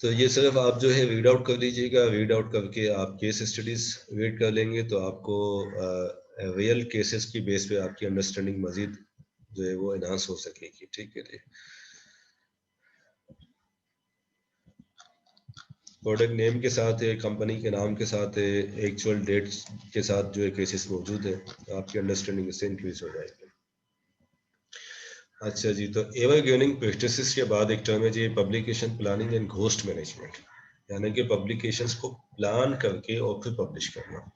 तो ये सिर्फ आप जो है रीड आउट कर लीजिएगा, रीड आउट करके आप केस स्टडीज रीड कर लेंगे तो आपको रियल केसेस की बेस पे आपकी अंडरस्टैंडिंग मजीद जो है वो एनहांस हो सकेगी। ठीक है जी। प्रोडक्ट नेम के साथ है, कंपनी के नाम के साथ है, एक्चुअल डेट्स के साथ जो है केसेस मौजूद है, तो आपकी अंडरस्टैंडिंग इससे इंक्रीज हो जाएगी। अच्छा जी, तो एवरग्रीनिंग प्रैक्टिसेस के बाद एक टर्म है जी publication planning and ghost management, यानी कि पब्लिकेशंस को प्लान करके और फिर पब्लिश करना।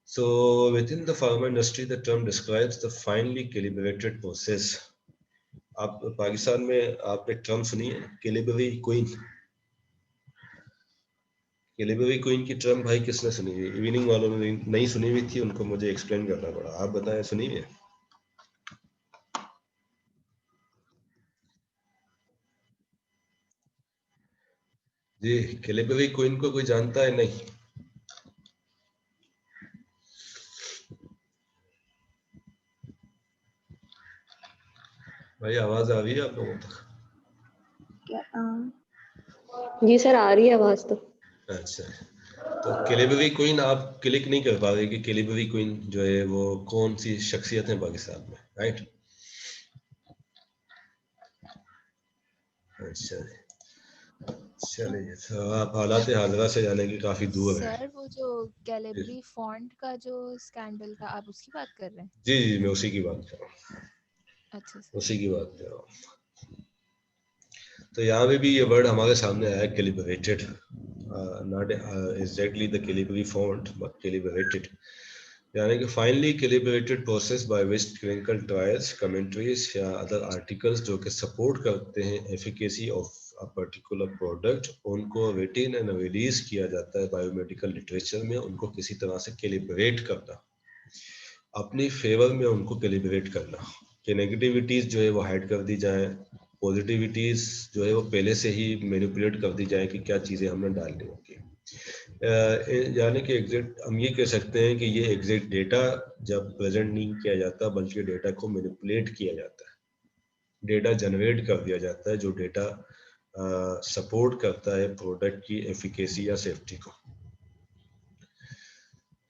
So within the pharma industry, the term describes the finely calibrated process. आप पाकिस्तान में आपने टर्म सुनी है कैलिबरी क्वीन? कैलिबरी क्वीन की टर्म भाई किसने सुनी है? इवनिंग वालों ने नहीं सुनी हुई थी, उनको मुझे एक्सप्लेन करना पड़ा। आप बताएं, सुनी है? जी, कैलिबरी क्वीन को कोई जानता है? नहीं भाई, आवाज आ रही है आप लोगों तक? जी सर, आ रही है आवाज तो। अच्छा, तो कैलिबरी क्वीन आप क्लिक नहीं कर पा रहे कि कैलिबरी क्वीन जो है वो कौन सी शख्सियत है पाकिस्तान में, राइट? अच्छा, चलिए, तो आप हालात हाजरा से जाने की काफी दूर है। सर वो जो कैलिबरी फॉन्ट का जो स्कैंडल था, आप उसकी बात कर रहे हैं? जी जी, मैं उसी की बात कर रहा हूँ, अच्छा सर। उसी की बात कर रहा हूँ। तो यहाँ पे भी ये वर्ड हमारे सामने आया, calibrated, not exactly the Calibri font but calibrated, यानी कि finally calibrated process by which clinical trials, commentaries या अदर आर्टिकल्स जो कि सपोर्ट करते हैं efficacy of a particular product, उनको रिटन एंड रिलीज किया जाता है बायोमेडिकल लिटरेचर में। उनको किसी तरह से कैलिब्रेट करना, अपनी फेवर में उनको कैलिब्रेट करना कि नेगेटिविटीज जो है वो हाइड कर दी जाए, पॉजिटिविटीज जो है वो पहले से ही मैनिपुलेट कर दी जाए कि क्या चीज़ें हमने डालनी होगी। यानी कि एग्जैक्ट हम ये कह सकते हैं कि ये एग्जैक्ट डेटा जब प्रेजेंट नहीं किया जाता बल्कि डेटा को मैनिपुलेट किया जाता है, डेटा जनरेट कर दिया जाता है जो डेटा सपोर्ट करता है प्रोडक्ट की एफिकेसी या सेफ्टी को।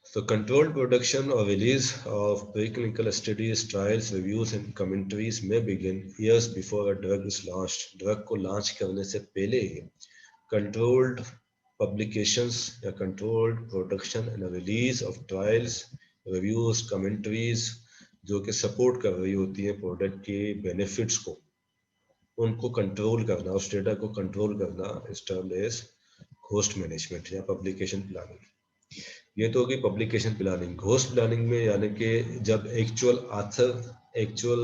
So controlled production or release of preclinical studies, trials, reviews and commentaries may begin years before a drug is launched. Drug को launch करने से पहले ही controlled publications या controlled production and release of trials, reviews, commentaries जो कि support कर रही होती है product के benefits को, उनको control करना, उस data को control करना is termed as cost management या publication planning। ये तो होगी पब्लिकेशन प्लानिंग। घोस्ट प्लानिंग में यानी कि जब एक्चुअल ऑथर, एक्चुअल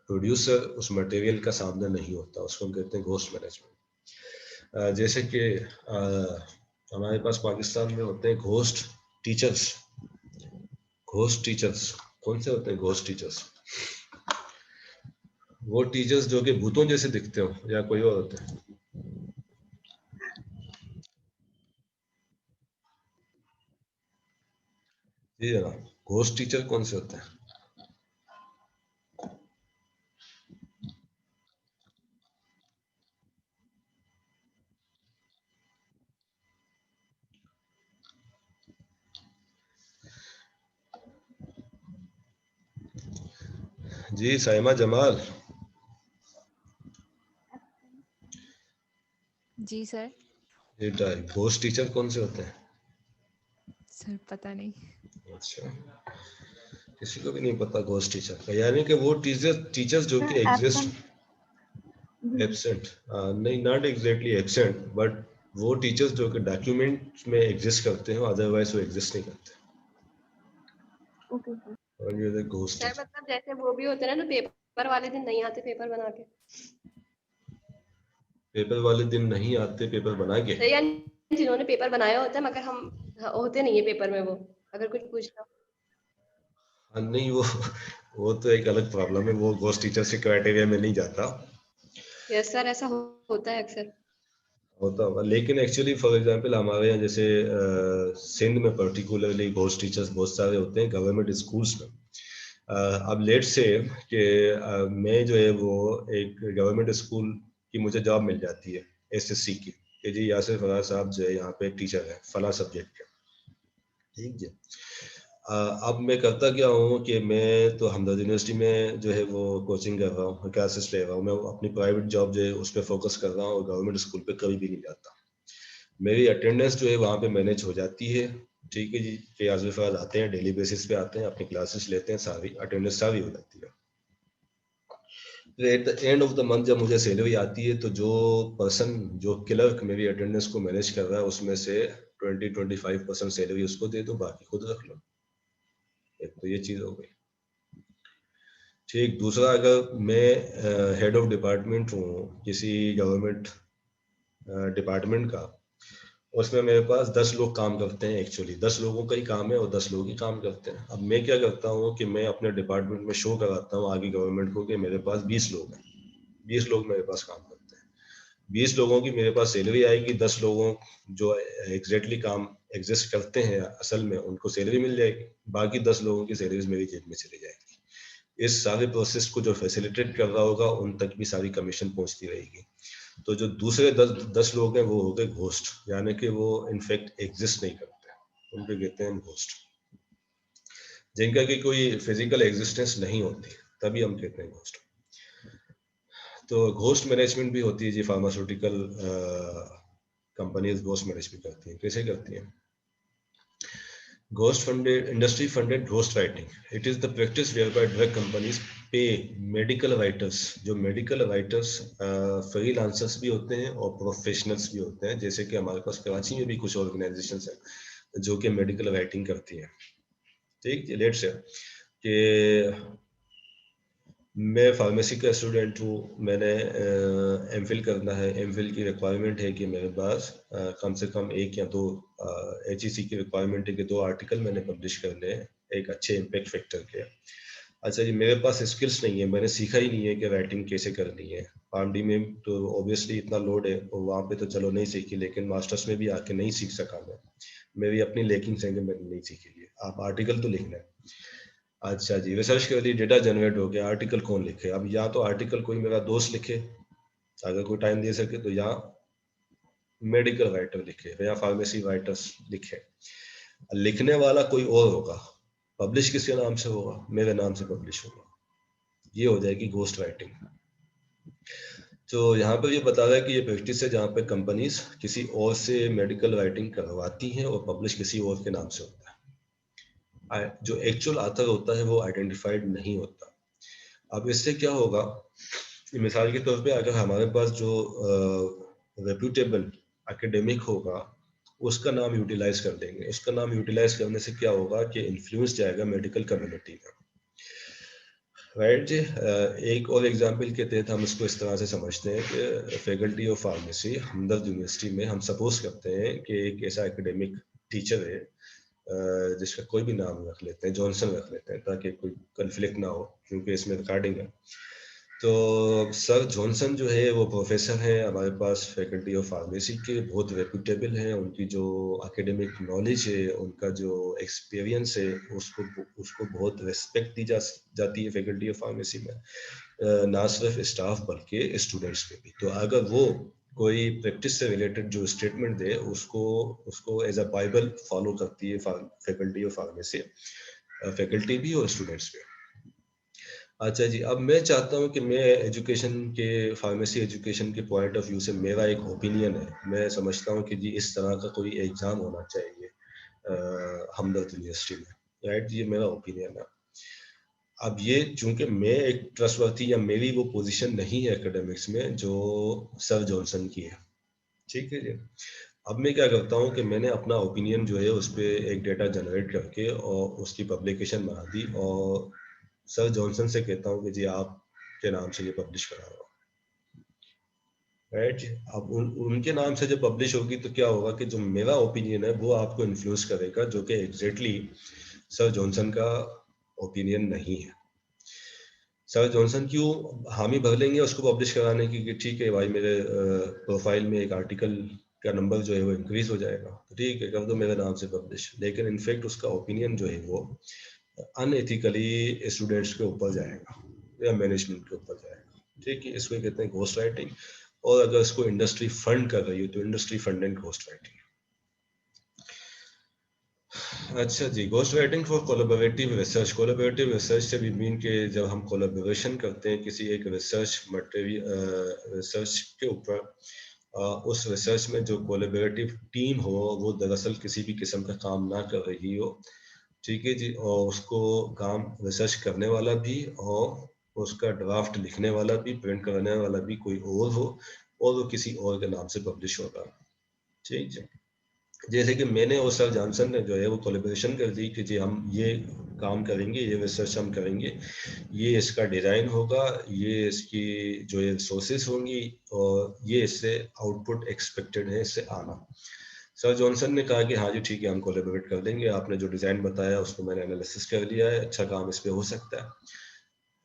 प्रोड्यूसर उस मटेरियल का सामने नहीं होता, उसको हम कहते हैं घोस्ट मैनेजमेंट। जैसे कि हमारे पास पाकिस्तान में होते हैं घोस्ट टीचर्स। घोस्ट टीचर्स कौन से होते हैं? घोस्ट टीचर्स वो टीचर्स जो कि भूतों जैसे दिखते हो या कोई और होते हैं? जी जनाब, घोस्ट टीचर कौन से होते हैं? जी साइमा जमाल। जी सर। बेटा, घोस्ट टीचर कौन से होते हैं? सर पता नहीं। अच्छा, किसी को भी नहीं पता घोस्ट टीचर का? यानी कि वो टीचर्स जो कि एग्जिस्ट, एब्सेंट नहीं, नॉट एग्जैक्टली एब्सेंट, बट वो टीचर्स जो कि डॉक्यूमेंट में एग्जिस्ट करते हैं, अदरवाइज वो एग्जिस्ट नहीं करते। और ये घोस्ट सर मतलब जैसे वो भी होते हैं ना, पेपर वाले दिन नहीं आते पेपर बना के। पेपर वाले दिन नहीं आते पेपर बना के? सर यानी जिन्होंने पेपर बनाया होता है मगर हम होते नहीं है पेपर में, वो अगर कुछ पूछना। नहीं, वो तो एक अलग प्रॉब्लम है, वो घोस्ट टीचर के क्राइटेरिया में नहीं जाता। यस सर, ऐसा होता है अक्सर। होता होगा, लेकिन एक्चुअली फॉर एग्जांपल हमारे यहाँ जैसे सिंध में पर्टिकुलरली घोस्ट टीचर्स बहुत सारे होते हैं गवर्नमेंट स्कूल्स में। अब लेट से कि मैं जो है वो एक गवर्नमेंट स्कूल की मुझे जॉब मिल जाती है एसएससी की, कि जी यासिर फराज साहब जो है यहाँ पे टीचर है फला सब्जेक्ट के, ठीक है। अब मैं करता क्या हूँ कि मैं तो हमदर्द यूनिवर्सिटी में जो है वो कोचिंग कर रहा हूँ, क्लासेस ले रहा हूँ, मैं अपनी प्राइवेट जॉब जो है उस पर फोकस कर रहा हूँ और गवर्नमेंट स्कूल पे कभी भी नहीं जाता। मेरी अटेंडेंस जो है वहाँ पे मैनेज हो जाती है, ठीक है जी, कि यासिर फराज आते हैं, डेली बेसिस पे आते हैं, अपनी क्लासेस लेते हैं, सारी अटेंडेंस सारी हो जाती है। At the end of the month जब मुझे सैलरी आती है तो जो पर्सन जो क्लर्क मेरी अटेंडेंस को मैनेज कर रहा है उसमें से 20-25% सैलरी उसको दे दो, बाकी खुद रख लो। एक तो ये चीज हो गई, ठीक। दूसरा, अगर मैं हेड ऑफ डिपार्टमेंट हूँ किसी गवर्नमेंट डिपार्टमेंट का, उसमें मेरे पास 10 लोग काम करते हैं, एक्चुअली 10 लोगों का ही काम है और 10 लोग ही काम करते हैं। अब मैं क्या करता हूँ कि मैं अपने डिपार्टमेंट में शो कराता हूँ आगे गवर्नमेंट को कि मेरे पास 20 लोग हैं, 20 लोग मेरे पास काम करते हैं, 20 लोगों की मेरे पास सैलरी आएगी, 10 लोगों जो एग्जैक्टली काम एग्जिस्ट करते हैं असल में उनको सैलरी मिल जाएगी, बाकी 10 लोगों की सैलरी मेरी जेब में चली जाएगी। इस सारे प्रोसेस को जो फैसिलिटेट कर रहा होगा उन तक भी सारी कमीशन पहुंचती रहेगी। तो जो दूसरे 10 लोग हैं वो हो गए घोस्ट, यानी कि वो इनफैक्ट एग्जिस्ट नहीं करते, उनको कहते हैं घोस्ट, जिनका की कोई फिजिकल एग्जिस्टेंस नहीं होती, तभी हम कहते हैं घोस्ट। तो घोस्ट मैनेजमेंट भी होती है जी, फार्मास्यूटिकल कंपनीज घोस्ट मैनेजमेंट करती हैं। कैसे करती हैं? Ghost funded, industry funded ghost writing. It is the practice whereby drug companies pay medical writers, जो medical writers freelancers भी होते हैं और professionals भी होते हैं, जैसे कि हमारे पास कराची में भी कुछ organizations हैं जो कि medical writing करती हैं, ठीक है। लेट्स से कि मैं फार्मेसी का स्टूडेंट हूँ, मैंने एमफिल करना है, एमफिल की रिक्वायरमेंट है कि मेरे पास कम से कम 1 या 2 HEC की रिक्वायरमेंट है कि 2 आर्टिकल मैंने पब्लिश करने हैं एक अच्छे इम्पैक्ट फैक्टर के। अच्छा जी, मेरे पास स्किल्स नहीं है, मैंने सीखा ही नहीं है कि राइटिंग कैसे करनी है। PharmD में तो ऑब्वियसली इतना लोड है और वहाँ पे तो चलो नहीं सीखी, लेकिन मास्टर्स में भी आके नहीं सीख सका मैं, मेरी अपनी लेकिंग है कि मैंने नहीं सीखी है। आप आर्टिकल तो लिखना है, अच्छा जी, रिसर्च के लिए डेटा जनरेट हो गया, आर्टिकल कौन लिखे? अब या तो आर्टिकल कोई मेरा दोस्त लिखे अगर कोई टाइम दे सके, तो या मेडिकल राइटर लिखे या फार्मेसी राइटर्स लिखे। लिखने वाला कोई और होगा, पब्लिश किसके नाम से होगा? मेरे नाम से पब्लिश होगा, ये हो जाएगी घोस्ट राइटिंग। तो यहाँ पर ये बता रहा है कि ये प्रैक्टिस है जहाँ पे कंपनीज किसी और से मेडिकल राइटिंग करवाती हैं और पब्लिश किसी और के नाम से होता है, जो एक्चुअल ऑथर होता है वो आइडेंटिफाइड नहीं होता। अब इससे क्या होगा, मिसाल के तौर पे अगर हमारे पास जो रेप्यूटेबल एकेडमिक होगा उसका नाम यूटिलाइज कर देंगे, उसका नाम यूटिलाइज करने से क्या होगा कि इन्फ्लुएंस जाएगा मेडिकल कम्युनिटी में, राइट जी। एक और एग्जांपल के तहत हम इसको इस तरह से समझते हैं कि faculty of pharmacy Hamdard university में हम सपोज करते हैं कि एक ऐसा एकेडमिक टीचर है जिसका कोई भी नाम रख लेते हैं, जॉनसन रख लेते हैं ताकि कोई कन्फ्लिक्ट ना हो, क्योंकि इसमें रिकॉर्डिंग है। तो सर जॉनसन जो है वो प्रोफेसर हैं हमारे पास फैकल्टी ऑफ फार्मेसी के, बहुत रेप्यूटेबल हैं, उनकी जो एकेडमिक नॉलेज है, उनका जो एक्सपीरियंस है, उसको बहुत रिस्पेक्ट दी जाती है फैकल्टी ऑफ फार्मेसी में, ना सिर्फ स्टाफ बल्कि स्टूडेंट्स पे भी। तो अगर वो कोई प्रैक्टिस से रिलेटेड जो स्टेटमेंट दे उसको एज अ बाइबल फॉलो करती है फैकल्टी ऑफ फार्मेसी, फैकल्टी भी और स्टूडेंट्स भी। अच्छा जी, अब मैं चाहता हूँ कि मैं एजुकेशन के फार्मेसी एजुकेशन के पॉइंट ऑफ व्यू से मेरा एक ओपिनियन है, मैं समझता हूँ कि जी इस तरह का कोई एग्ज़ाम होना चाहिए हमदर्द यूनिवर्सिटी में, राइट जी, ये मेरा ओपिनियन है। अब ये चूंकि मैं एक ट्रस्टवर्थी या मेरी वो पोजीशन नहीं है एकेडमिक्स में जो सर जॉनसन की है, ठीक है जी। अब मैं क्या करता हूँ कि मैंने अपना ओपिनियन जो है उस पर एक डेटा जनरेट करके और उसकी पब्लिकेशन बना दी और सर जॉनसन से कहता हूँ कि जी आपके नाम से ये पब्लिश करा रहा हूँ, राइट। अब उनके नाम से जब पब्लिश होगी तो क्या होगा कि जो मेरा ओपिनियन है वो आपको इन्फ्लुएंस करेगा, जो कि एग्जैक्टली सर जॉनसन का ओपिनियन नहीं है। सर जॉनसन क्यों हामी भर लेंगे उसको पब्लिश कराने की कि ठीक है भाई मेरे प्रोफाइल में एक आर्टिकल का नंबर जो है वो इंक्रीज हो जाएगा, तो ठीक है कर दो मेरे नाम से पब्लिश, लेकिन इनफैक्ट उसका ओपिनियन जो है वो अनएथिकली स्टूडेंट्स के ऊपर जाएगा या मैनेजमेंट के ऊपर जाएगा। ठीक है, इसको कहते हैं घोस्ट राइटिंग। और अगर इसको इंडस्ट्री फंड कर रही है तो industry fund and ghost writing. अच्छा जी, ghost writing for collaborative research. Collaborative research से भी मीन के जब हम कोलैबोरेशन करते हैं किसी एक रिसर्च मटेरियल रिसर्च के ऊपर, उस रिसर्च में जो कोलैबोरेटिव टीम हो वो दरअसल किसी भी किस्म का काम ना कर रही हो, ठीक है जी, और उसको काम रिसर्च करने वाला भी और उसका ड्राफ्ट लिखने वाला भी, प्रिंट करने वाला भी कोई और हो, और वो किसी और के नाम से पब्लिश होगा। ठीक है, जैसे कि मैंने और सर जॉनसन ने जो है वो कोलैबोरेशन कर दी कि जी हम ये काम करेंगे, ये रिसर्च हम करेंगे, ये इसका डिज़ाइन होगा, ये इसकी जो है रिसोर्सेज होंगी, और ये इससे आउटपुट एक्सपेक्टेड है इससे आना। सर जॉनसन ने कहा कि हाँ जी ठीक है, हम कोलैबोरेट कर देंगे, आपने जो डिज़ाइन बताया उसको मैंने एनालिसिस कर लिया है, अच्छा काम इस पे हो सकता है।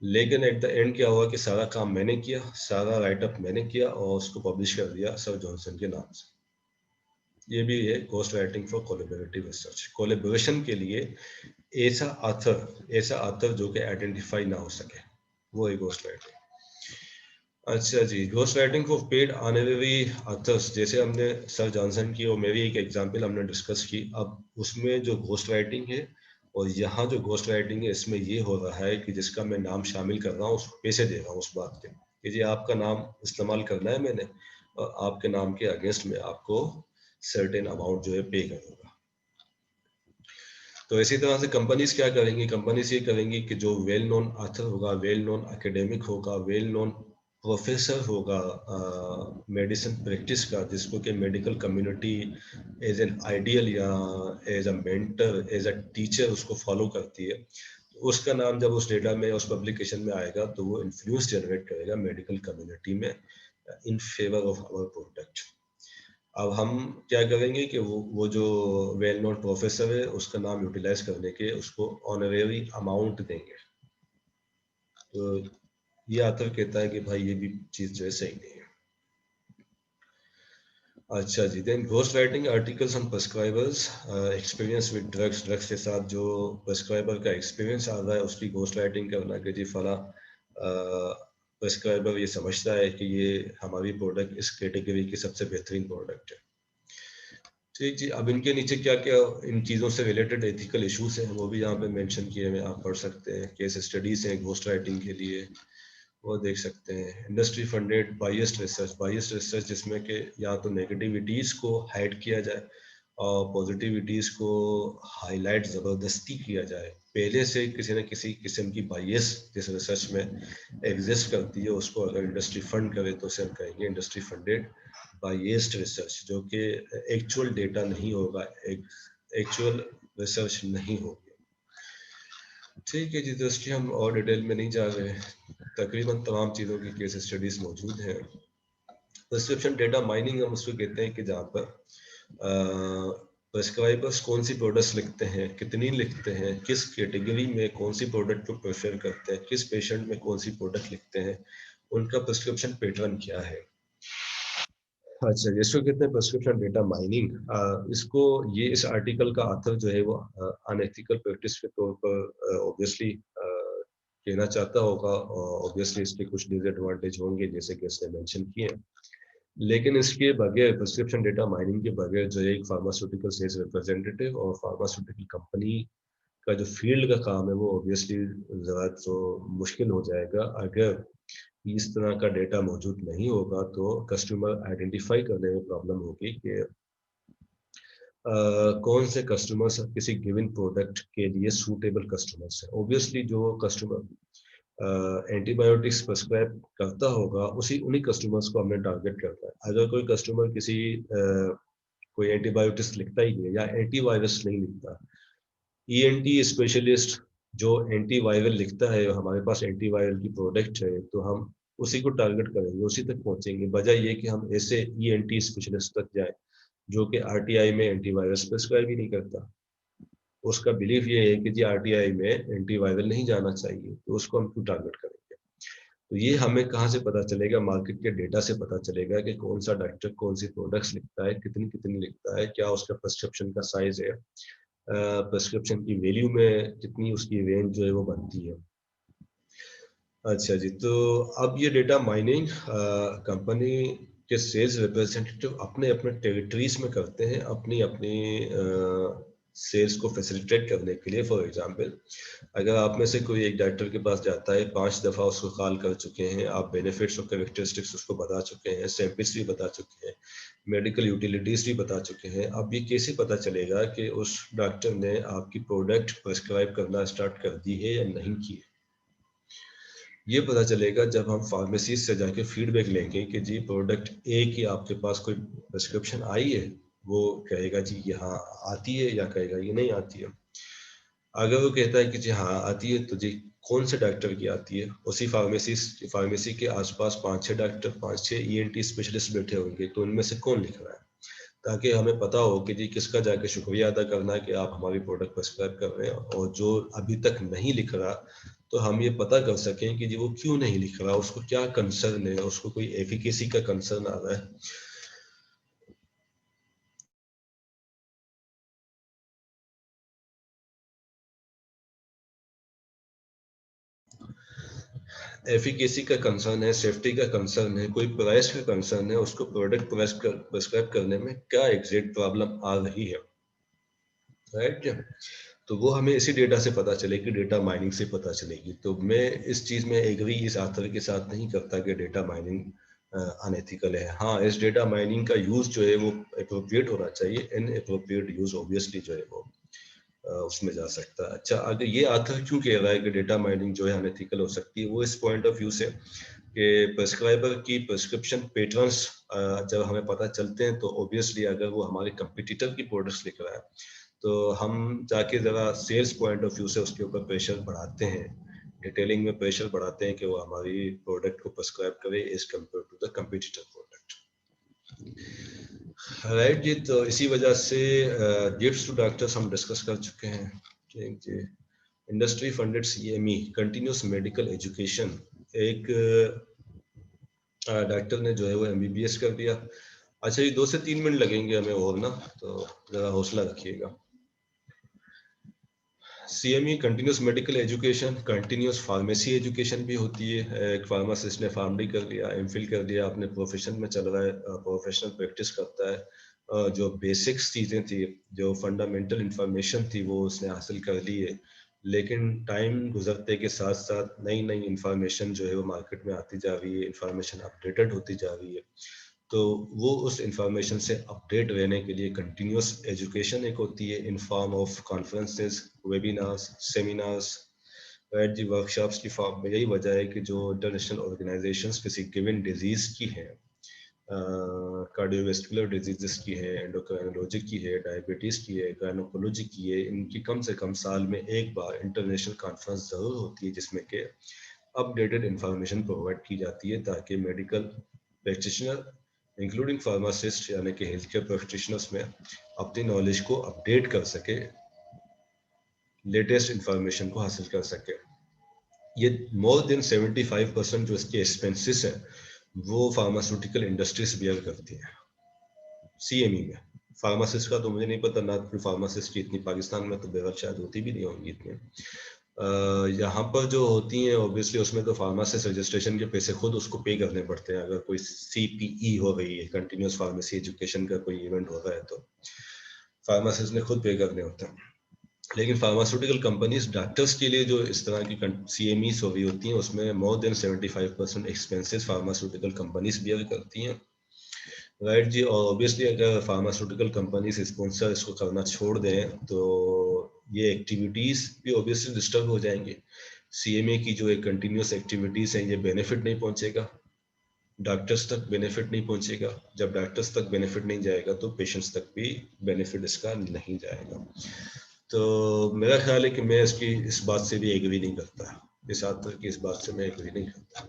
लेकिन एट द एंड क्या हुआ कि सारा काम मैंने किया, सारा राइटअप मैंने किया और उसको पब्लिश कर दिया सर जॉनसन के नाम से। ये भी है ghost writing for collaborative research. Collaboration के लिए ऐसा आथर जो कि आइडेंटिफाई ना हो सके, वो है घोस्ट राइटिंग। अच्छा जी, ghost writing for paid honorary authors, जैसे हमने सर जॉनसन की और मेरी एक एग्जांपल हमने डिस्कस की। अब उसमें जो घोस्ट राइटिंग है और यहाँ जो घोस्ट राइटिंग है, इसमें ये हो रहा है कि जिसका मैं नाम शामिल कर रहा हूँ उसको पैसे दे रहा हूँ उस बात के कि जी आपका नाम इस्तेमाल करना है मैंने, और आपके नाम के अगेंस्ट में आपको सर्टेन अमाउंट जो है पे करूँगा। तो इसी तरह से कंपनीज क्या करेंगी, कंपनीज ये करेंगी कि जो वेल नोन ऑथर होगा, वेल नोन एकेडमिक होगा, वेल नोन प्रोफेसर होगा मेडिसिन प्रैक्टिस का, जिसको कि medical community as an ideal या as a mentor, as a teacher उसको फॉलो करती है, तो उसका नाम जब उस डेटा में, उस पब्लिकेशन में आएगा तो वो इन्फ्लुएंस जनरेट करेगा मेडिकल कम्युनिटी में in favour of our product. अब हम क्या करेंगे कि वो जो वेल नोन प्रोफेसर है उसका नाम यूटिलाइज करने के उसको ऑनरेरी अमाउंट देंगे। तो ये आथर कहता है कि भाई ये भी चीज जो है सही नहीं है। अच्छा जी, then ghost writing articles on prescribers experience with drugs. Drugs के साथ जो प्रिस्क्राइबर का एक्सपीरियंस आ रहा है उसकी घोस्ट राइटिंग करना कि जी फला प्रिस्क्राइबर ये समझता है कि ये हमारी प्रोडक्ट इस कैटेगरी की सबसे बेहतरीन प्रोडक्ट है। ठीक जी, अब इनके नीचे क्या क्या इन चीज़ों से रिलेटेड एथिकल इश्यूज हैं वो भी यहाँ पे मेंशन किए हुए आप पढ़ सकते हैं। केस स्टडीज हैं घोस्ट राइटिंग के लिए, वो देख सकते हैं। इंडस्ट्री फंडेड बायस्ड रिसर्च जिसमें कि या तो नेगेटिविटीज़ को हाइड किया जाए और पॉजिटिविटीज़ को हाईलाइट ज़बरदस्ती किया जाए। पहले से किसी न किसी किस्म की बायस जिस रिसर्च में एग्जिस्ट करती है उसको अगर इंडस्ट्री फंड करे तो उसे हम कहेंगे इंडस्ट्री फंडेड बायस्ड रिसर्च, जो कि एक्चुअल डेटा नहीं होगा, एक्चुअल रिसर्च नहीं होगी। ठीक है जी दोस्तों, हम और डिटेल में नहीं जा रहे, तकरीबन तमाम चीज़ों की केस स्टडीज मौजूद हैं। प्रिस्क्रिप्शन डेटा माइनिंग हम उसको कहते हैं कि जहाँ पर प्रिस्क्राइबर्स कौन सी प्रोडक्ट्स लिखते हैं, कितनी लिखते हैं, किस कैटेगरी में कौन सी प्रोडक्ट को प्रेफर करते हैं, किस पेशेंट में कौन सी प्रोडक्ट लिखते हैं, उनका प्रिस्क्रिप्शन पैटर्न क्या है। अच्छा, इसको कहते हैं प्रिस्क्रिप्शन डेटा माइनिंग। इसको ये इस आर्टिकल का ऑथर जो है वो अनएथिकल प्रैक्टिस के तौर पर ऑब्वियसली कहना चाहता होगा, और ऑब्वियसली इसके कुछ डिसएडवांटेज होंगे जैसे कि इसने मेंशन किए हैं। लेकिन इसके बगैर, प्रिस्क्रिप्शन डेटा माइनिंग के बगैर जो है एक फार्मास्यूटिकल सेल्स रिप्रेजेंटेटिव और फार्मास्यूटिकल कंपनी का जो फील्ड का काम है वो ऑब्वियसली ज़रा तो मुश्किल हो जाएगा। अगर इस तरह का डेटा मौजूद नहीं होगा तो कस्टमर आइडेंटिफाई करने में प्रॉब्लम होगी कि कौन से कस्टमर्स किसी गिवन प्रोडक्ट के लिए सूटेबल कस्टमर्स हैं। ऑब्वियसली जो कस्टमर एंटीबायोटिक्स प्रिस्क्राइब करता होगा उन्हीं कस्टमर्स को हमने टारगेट करना है। अगर कोई कस्टमर कोई एंटीबायोटिक्स लिखता ही नहीं या एंटीवायरस नहीं लिखता, ईएनटी स्पेशलिस्ट जो एंटीवायरल लिखता है, हमारे पास एंटीवायरल की प्रोडक्ट है, तो हम उसी को टारगेट करेंगे, उसी तक पहुंचेंगे, बजाय ये कि हम ऐसे ईएनटी स्पेशलिस्ट तक जाए जो कि आरटीआई में एंटीवायरस प्रिस्क्राइब ही नहीं करता। उसका बिलीफ ये है कि जी आरटीआई में एंटीवायरल नहीं जाना चाहिए, तो उसको हम क्यों टारगेट करेंगे। तो ये हमें कहाँ से पता चलेगा, मार्केट के डेटा से पता चलेगा कि कौन सा डॉक्टर कौन सी प्रोडक्ट्स लिखता है, कितनी कितनी लिखता है, क्या उसका प्रिस्क्रिप्शन का साइज है, प्रिस्क्रिप्शन की वैल्यू में कितनी उसकी रेंज जो है वो बनती है। अच्छा जी, तो अब ये डेटा माइनिंग कंपनी के सेल्स रिप्रेजेंटेटिव अपने अपने टेरिटरीज में करते हैं, अपनी अपनी सेल्स को फैसिलिटेट करने के लिए। फॉर एग्जांपल, अगर आप में से कोई एक डॉक्टर के पास जाता है, 5 दफ़ा उसको कॉल कर चुके हैं, आप बेनिफिट्स और कैरेक्टरिस्टिक्स उसको बता चुके हैं, सैंपल्स भी बता चुके हैं, मेडिकल यूटिलिटीज भी बता चुके हैं, अब ये कैसे पता चलेगा कि उस डॉक्टर ने आपकी प्रोडक्ट प्रिस्क्राइब करना स्टार्ट कर दी है या नहीं की है? ये पता चलेगा जब हम फार्मेसी से जाके फीडबैक लेंगे कि जी प्रोडक्ट ए की आपके पास कोई प्रिस्क्रिप्शन आई है, वो कहेगा जी ये हाँ आती है, या कहेगा ये नहीं आती है। अगर वो कहता है कि जी हाँ आती है, तो जी कौन से डॉक्टर की आती है? उसी फार्मेसी के आसपास 5-6 डॉक्टर, 5-6 ईएनटी स्पेशलिस्ट बैठे होंगे, तो उनमें से कौन लिख रहा है, ताकि हमें पता हो कि जी किसका जाके शुक्रिया अदा करना है कि आप हमारी प्रोडक्ट प्रिस्क्राइब कर रहे हैं, और जो अभी तक नहीं लिख रहा तो हम ये पता कर सकें कि जी वो क्यों नहीं लिख रहा, उसको क्या कंसर्न है, उसको कोई एफिकेसी का कंसर्न आ रहा है। एफिकेसी का कंसर्न है, सेफ्टी का कंसर्न है, कोई प्राइस का कंसर्न है, उसको प्रोडक्ट प्रिस्क्राइब करने में क्या एग्जैक्ट प्रॉब्लम आ रही है, राइट? तो वो हमें इसी डेटा से पता चलेगी, डेटा माइनिंग से पता चलेगी। तो मैं इस चीज़ में एग्री इस आथर के साथ नहीं करता कि डेटा माइनिंग अनएथिकल है। हाँ, इस डेटा माइनिंग का यूज़ जो है वो अप्रोप्रिएट होना चाहिए, इनअप्रोप्रिएट यूज़ ऑब्वियसली जो है वो उसमें जा सकता है। अच्छा, अगर ये आथर क्यों कह रहा है कि डेटा माइनिंग जो है अनएथिकल हो सकती है, वो इस पॉइंट ऑफ व्यू से कि प्रिस्क्राइबर की प्रिस्क्रिप्शन पैटर्न्स जब हमें पता चलते हैं, तो ऑब्वियसली अगर वो हमारे कंपटीटर की प्रोडक्ट्स लिख रहा है, तो हम जाके ज़रा सेल्स पॉइंट ऑफ व्यू से उसके ऊपर प्रेशर बढ़ाते हैं, डिटेलिंग में प्रेशर बढ़ाते हैं कि वो हमारी प्रोडक्ट को प्रिस्क्राइब करे as compare to the competitor product, right जी। तो इसी वजह से गिफ्ट्स टू डॉक्टर्स हम डिस्कस कर चुके हैं। ठीक जी। Industry funded CME continuous medical education, एक डॉक्टर ने जो है वो एमबीबीएस कर दिया। अच्छा, ये 2 से 3 मिनट लगेंगे हमें और ना, तो ज़रा हौसला रखिएगा। CME continuous medical education, continuous pharmacy education भी होती है। एक फार्मासिस्ट ने फार्मडी कर लिया, एमफिल कर लिया, अपने प्रोफेशन में चल रहा है, प्रोफेशनल प्रैक्टिस करता है, जो बेसिक्स चीज़ें थी, जो फंडामेंटल इंफॉर्मेशन थी, वो उसने हासिल कर ली है। लेकिन टाइम गुजरते के साथ साथ नई नई इंफॉर्मेशन जो है वो मार्केट में आती जा रही है, इंफॉर्मेशन अपडेटेड होती जा रही है। तो वो उस इंफॉर्मेशन से अपडेट रहने के लिए कंटिन्यूस एजुकेशन एक होती है in form of conferences, webinars, seminars, right जी, वर्कशॉप्स की फॉर्म में। यही वजह है कि जो इंटरनेशनल ऑर्गेनाइजेशंस किसी गिवन डिजीज की है, कार्डियोवेस्कुलर डिजीजेस की है, एंडोक्राइनोलॉजी की है, डायबिटीज़ की है, गायनोकोलॉजी की है, इनकी कम से कम साल में एक बार इंटरनेशनल कॉन्फ्रेंस ज़रूर होती है, जिसमें कि अपडेटेड इंफॉर्मेशन प्रोवाइड की जाती है, ताकि मेडिकल प्रैक्टिशनर इंक्लूडिंग फार्मासिस्ट यानी कि हेल्थ केयर प्रैक्टिशनर्स में अपनी नॉलेज को अपडेट कर सके, लेटेस्ट इंफॉर्मेशन को हासिल कर सके। ये मोर देन 75% जो इसके एक्सपेंसेस हैं, वो फार्मास्यूटिकल इंडस्ट्रीज बियर करती है सीएमई में। फार्मासिस्ट का तो मुझे नहीं पता, ना कोई फार्मासिस्ट की इतनी पाकिस्तान में तो बेहद शायद होती भी नहीं होंगी इतनी। यहाँ पर जो होती हैं ऑब्वियसली उसमें तो फार्मासिस्ट रजिस्ट्रेशन के पैसे खुद उसको पे करने पड़ते हैं। अगर कोई सीपीई हो गई है, कंटिन्यूस फार्मेसी एजुकेशन का कोई इवेंट हो रहा है, तो फार्मासिस्ट ने खुद पे करने होते हैं। लेकिन फार्मास्यूटिकल कंपनीज डॉक्टर्स के लिए जो इस तरह की सीएमईस हो रही होती हैं, उसमें more than 75% expenses pharmaceutical companies bear करती हैं, राइट जी। और ऑब्वियसली अगर फार्मास्यूटिकल कंपनीज स्पॉन्सर इसको करना छोड़ दें, तो ये एक्टिविटीज़ भी ऑब्वियसली डिस्टर्ब हो जाएंगे। सीएमए की जो एक कंटिन्यूस एक्टिविटीज़ हैं, ये बेनिफिट नहीं पहुंचेगा, डॉक्टर्स तक बेनिफिट नहीं पहुंचेगा। जब डॉक्टर्स तक बेनिफिट नहीं जाएगा, तो पेशेंट्स तक भी बेनिफिट इसका नहीं जाएगा। तो मेरा ख्याल है कि मैं इसकी इस बात से भी एग्री नहीं करता, इस हद तक की इस बात से मैं एग्री नहीं करता,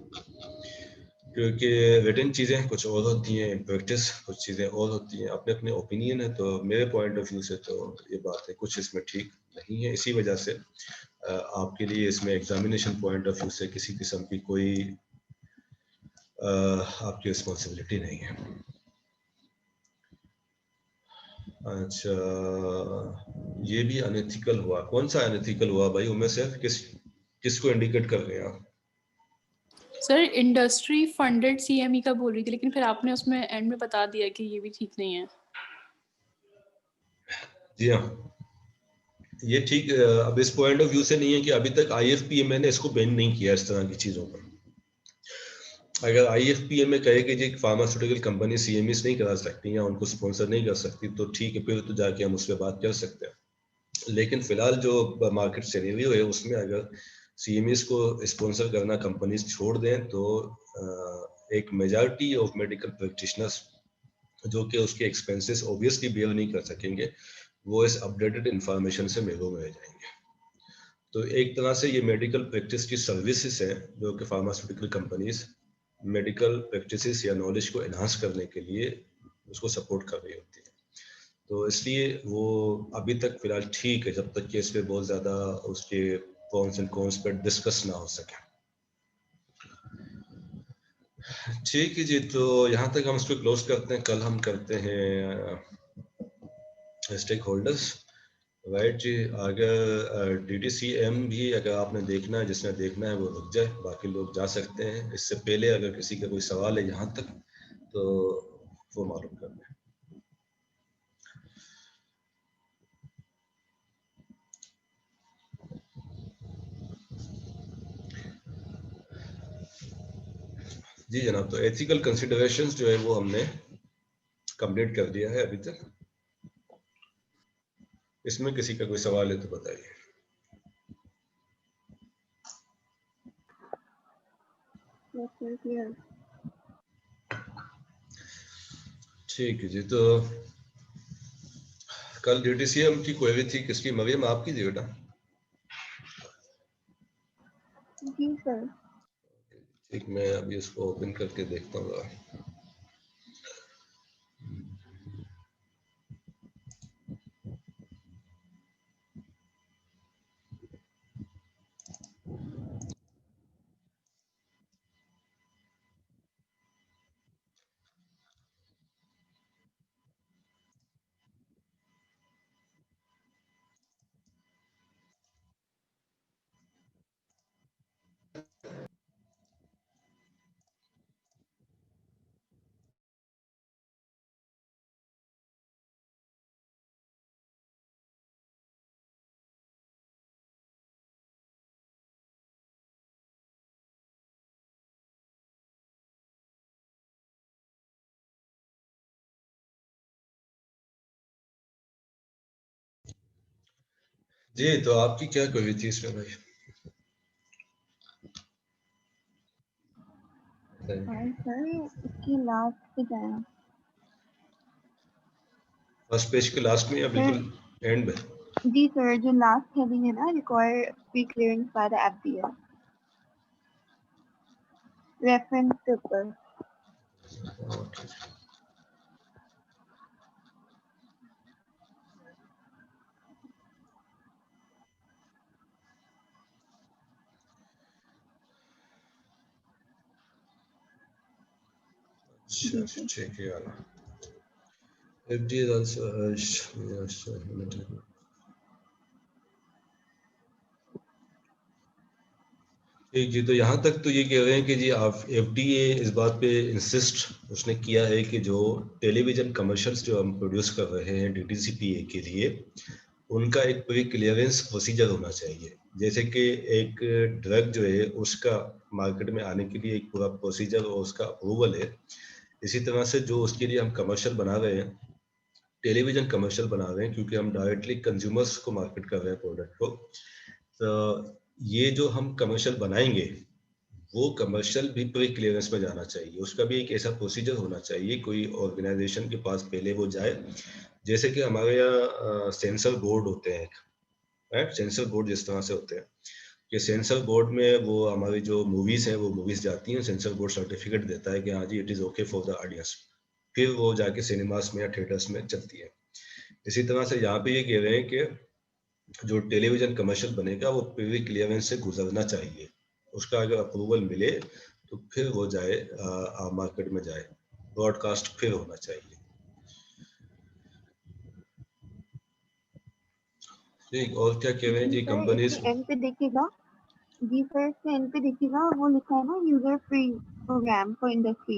क्योंकि रिटन चीज़ें कुछ और होती हैं, प्रैक्टिस कुछ चीज़ें और होती हैं, अपने अपने ओपिनियन है। तो मेरे पॉइंट ऑफ व्यू से तो ये बात है, कुछ इसमें ठीक नहीं है। इसी वजह से आपके लिए इसमें एग्जामिनेशन पॉइंट ऑफ व्यू से किसी किस्म की कोई आपकी रिस्पॉन्सिबिलिटी नहीं है। अच्छा, ये भी अनएथिकल हुआ। कौन सा अनएथिकल हुआ भाई? उनमें से किसको इंडिकेट कर रहे हैं आप? सर इंडस्ट्री फंडेड सीएमई का बोल रही थी, लेकिन फिर आपने उसमें एंड में बता दिया कि ये भी ठीक नहीं है। जी हाँ, ये ठीक अब इस पॉइंट ऑफ व्यू से नहीं है कि अभी तक IFPMA ने इसको बैन नहीं किया इस तरह की चीज़ों पर। अगर IFPMA कहे कि जी फार्मास्यूटिकल कंपनी CMEs नहीं करा सकती या उनको स्पॉन्सर नहीं कर सकती तो ठीक है, फिर तो जाके हम उस पर बात कर सकते हैं। लेकिन फिलहाल जो मार्केट सिनेरियो है उसमें अगर CMEs को स्पॉन्सर करना कंपनीज छोड़ दें तो एक मेजॉरिटी ऑफ मेडिकल प्रैक्टिशनर्स जो कि उसके एक्सपेंसेस ऑब्वियसली बेयर नहीं कर सकेंगे, वो इस अपडेटेड इंफॉर्मेशन से महरूम रह जाएंगे। तो एक तरह से ये मेडिकल प्रैक्टिस की सर्विसेज है जो कि फार्मास्यूटिकल कंपनीज मेडिकल प्रैक्टिसेस या नॉलेज को एनहांस करने के लिए उसको सपोर्ट कर रही होती है। तो इसलिए वो अभी तक फिलहाल ठीक है, जब तक कि इस पे बहुत ज़्यादा उसके कॉन्स एंड कॉन्स पर डिस्कस ना हो सके। ठीक है जी, तो यहाँ तक हम इसको क्लोज करते हैं। कल हम करते हैं स्टेक होल्डर्स, राइट जी। अगर DTCM भी अगर आपने देखना है, जिसने देखना है वो रुक जाए, बाकी लोग जा सकते हैं। इससे पहले अगर किसी का कोई सवाल है यहाँ तक तो वो मालूम कर लें। जी जनाब, तो एथिकल कंसिडरेशंस जो है वो हमने कंप्लीट कर दिया है अभी तक। इसमें किसी का कोई सवाल है तो बताइए। ठीक है जी, तो कल DTCM की क्वेरी थी किसकी? मरियम आपकी थी बेटा? जी सर। ठीक, मैं अभी इसको ओपन करके देखता हूँ। जी, तो आपकी क्या क्वेरी थी इसमें भाई? सर इसकी लास्ट पे जाए। फर्स्ट पेज के लास्ट में या बिल्कुल एंड में? जी सर, जो लास्ट हेडिंग है ना, require pre clearance by the FDA, reference के ऊपर। अच्छा, ठीक है यार। FDA is also urged. ठीक जी, तो यहाँ तक तो ये कह रहे हैं कि जी आप FDA इस बात पे इंसिस्ट उसने किया है कि जो टेलीविजन कमर्शियल्स जो हम प्रोड्यूस कर रहे हैं DTCPA के लिए, उनका एक प्री क्लियरेंस प्रोसीजर होना चाहिए। जैसे कि एक ड्रग जो है उसका मार्केट में आने के लिए एक पूरा प्रोसीजर और उसका अप्रूवल है, इसी तरह से जो उसके लिए हम कमर्शियल बना रहे हैं, टेलीविजन कमर्शियल बना रहे हैं, क्योंकि हम डायरेक्टली कंज्यूमर्स को मार्केट कर रहे हैं प्रोडक्ट को, तो ये जो हम कमर्शियल बनाएंगे वो कमर्शियल भी प्री क्लियरेंस में जाना चाहिए। उसका भी एक ऐसा प्रोसीजर होना चाहिए, कोई ऑर्गेनाइजेशन के पास पहले वो जाए। जैसे कि हमारे यहाँ सेंसर बोर्ड होते हैं, राइट? सेंसर बोर्ड जिस तरह से होते हैं कि सेंसर बोर्ड में वो हमारी जो मूवीज हैं वो मूवीज जाती हैं, सेंसर बोर्ड सर्टिफिकेट देता है कि हाँ जी it is okay for the audience, फिर वो जाके सिनेमास में या थिएटर्स में चलती है। इसी तरह से यहाँ पे ये कह रहे हैं कि जो टेलीविजन कमर्शियल बनेगा वो प्री क्लियरेंस से गुजरना चाहिए। उसका अगर अप्रूवल मिले तो फिर वो जाए मार्केट में जाए, ब्रॉडकास्ट फिर होना चाहिए। ठीक, और क्या कह रहे हैं जी जी सर, कंपनीज? इसके एंड पे देखिएगा। जी सर, इसके एंड पे देखिएगा, वो लिखा है ना, user free programme for industry.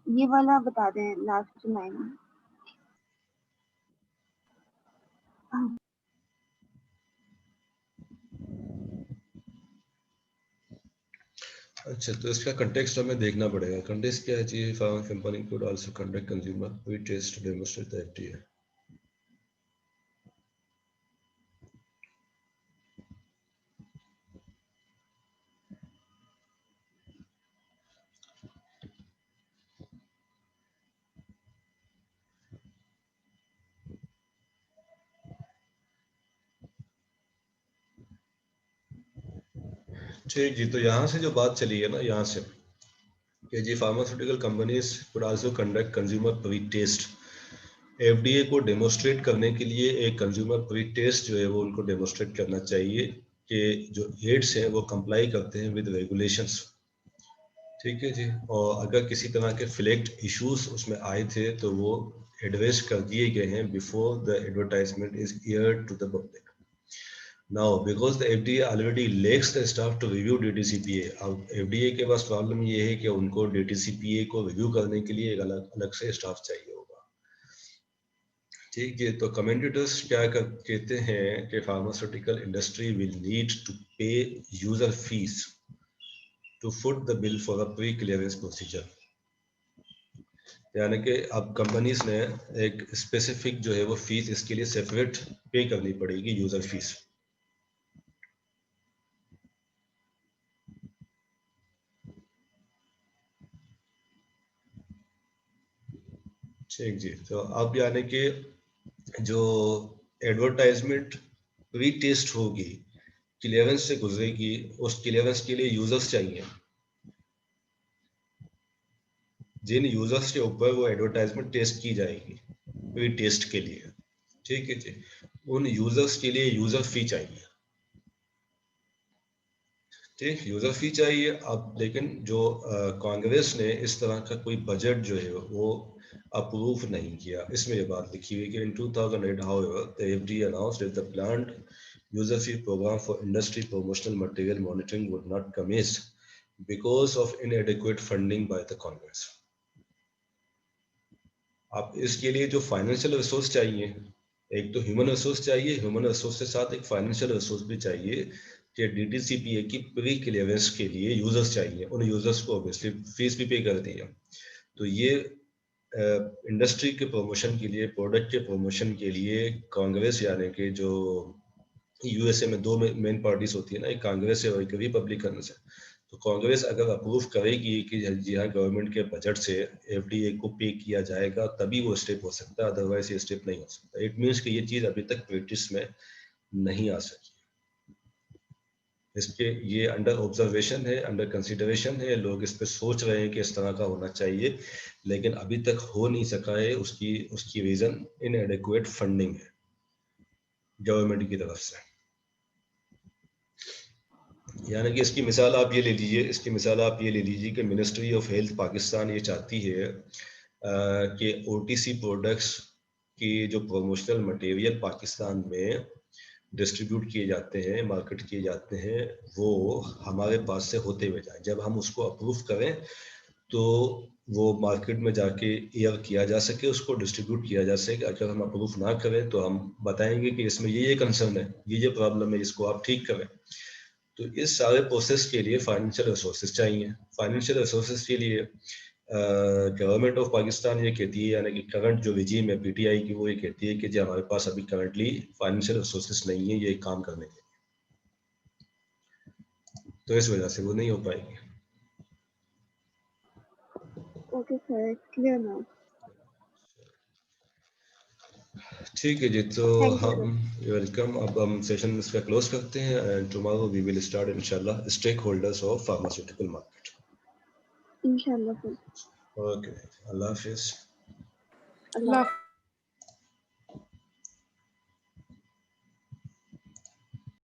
ये वाला बता दें लास्ट लाइन में। अच्छा, तो इसका कंटेक्स्ट हमें देखना पड़ेगा। कंटेक्स्ट क्या है जी? Pharma company could also conduct consumer pre-test to demonstrate the FDA. ठीक जी, तो यहाँ से जो बात चली है ना, यहाँ से कि जी pharmaceutical companies could also conduct consumer pre-test। FDA को डेमोस्ट्रेट करने के लिए एक कंज्यूमर प्री टेस्ट जो है वो उनको डेमोस्ट्रेट करना चाहिए कि जो एड्स हैं वो कंप्लाई करते हैं विद रेगुलेशंस। ठीक है जी, और अगर किसी तरह के फ्लैग्ड इश्यूज उसमें आए थे तो वो एड्रेस कर दिए गए हैं before the advertisement is aired to the public. Now, because the FDA already lacks the staff to review DTCPA, अब FDA के पास प्रॉब्लम ये है कि उनको DTCPA को रिव्यू करने के लिए एक अलग से स्टाफ चाहिए होगा। ठीक है, तो कमेंटेटर्स क्या कहते हैं कि pharmaceutical industry will need to pay user fee to foot the bill for a pre clearance procedure. यानी कि अब कंपनीज ने एक स्पेसिफिक जो है वो फीस इसके लिए सेपरेट पे करनी पड़ेगी, यूजर फीस। ठीक जी, तो अब यानी कि जो एडवर्टाइजमेंट प्री टेस्ट होगी, क्लियरेंस से गुजरेगी, उस क्लियरेंस के लिए यूजर्स चाहिए। जिन यूजर्स के ऊपर वो एडवर्टाइजमेंट टेस्ट की जाएगी प्री टेस्ट के लिए, ठीक है जी, उन यूजर्स के लिए यूजर फी चाहिए। ठीक, यूजर फी चाहिए। अब लेकिन जो कांग्रेस ने इस तरह का कोई बजट जो है वो अप्रूव नहीं किया। इसमें ये बात लिखी हुई कि इन 2008 however the FDA announced that the planned user fee program for industry promotional material monitoring would not commence because of inadequate funding by the Congress। अब इसके लिए जो फाइनेंशियल रिसोर्स चाहिए, एक तो ह्यूमन रिसोर्स चाहिए, ह्यूमन रिसोर्स के साथ एक फाइनेंशियल रिसोर्स भी चाहिए कि डीटीसीपीए की प्री क्लियरेंस के लिए यूजर्स चाहिए। उन यूजर्स को ऑब्वियसली फीस भी पे कर दी है। तो ये इंडस्ट्री के प्रमोशन के लिए, प्रोडक्ट के प्रमोशन के लिए कांग्रेस यानी कि जो यूएसए में दो मेन पार्टीज होती है ना, एक कांग्रेस है और एक रिपब्लिकन है। तो कांग्रेस अगर अप्रूव करेगी कि जी हाँ गवर्नमेंट के बजट से एफडीए को पे किया जाएगा तभी वो स्टेप हो सकता है, अदरवाइज ये स्टेप नहीं हो सकता। इट मीन्स कि ये चीज अभी तक प्रैक्टिस में नहीं आ सकी। इसके ये अंडर ऑब्जर्वेशन है, अंडर कंसिडरेशन है, लोग इस पर सोच रहे हैं कि इस तरह का होना चाहिए, लेकिन अभी तक हो नहीं सका है। उसकी रीजन इनएडिक्वेट फंडिंग है गवर्नमेंट की तरफ से। यानी कि इसकी मिसाल आप ये ले लीजिए कि मिनिस्ट्री ऑफ हेल्थ पाकिस्तान ये चाहती है कि ओटीसी प्रोडक्ट्स की जो प्रमोशनल मटेरियल पाकिस्तान में डिस्ट्रीब्यूट किए जाते हैं, मार्केट किए जाते हैं, वो हमारे पास से होते हुए जाए। जब हम उसको अप्रूव करें तो वो मार्केट में जाके एयर किया जा सके, उसको डिस्ट्रीब्यूट किया जा सके। अगर हम अप्रूव ना करें तो हम बताएंगे कि इसमें ये कंसर्न है, ये प्रॉब्लम है, इसको आप ठीक करें। तो इस सारे प्रोसेस के लिए फाइनेंशियल रिसोर्सेज चाहिए। फाइनेंशियल रिसोर्सेज के लिए गवर्नमेंट ऑफ पाकिस्तान ये कहती है, यानी कि करंट जो रिजीम है पीटीआई की, वो ये कहती है कि जी हमारे पास अभी करंटली फाइनेंशियल रिसोर्सेज नहीं है ये काम करने के लिए, तो इस वजह से वो नहीं हो पाएगी। Okay sir, clear now. ठीक है जी, तो थैंक यू सर। हम वेलकम। अब हम सेशन इसका क्लोज करते हैं and tomorrow we will start इंशाल्लाह stakeholders of pharmaceutical market. इंशाल्लाह सर। ओके, अल्लाह हाफिज। अल्लाह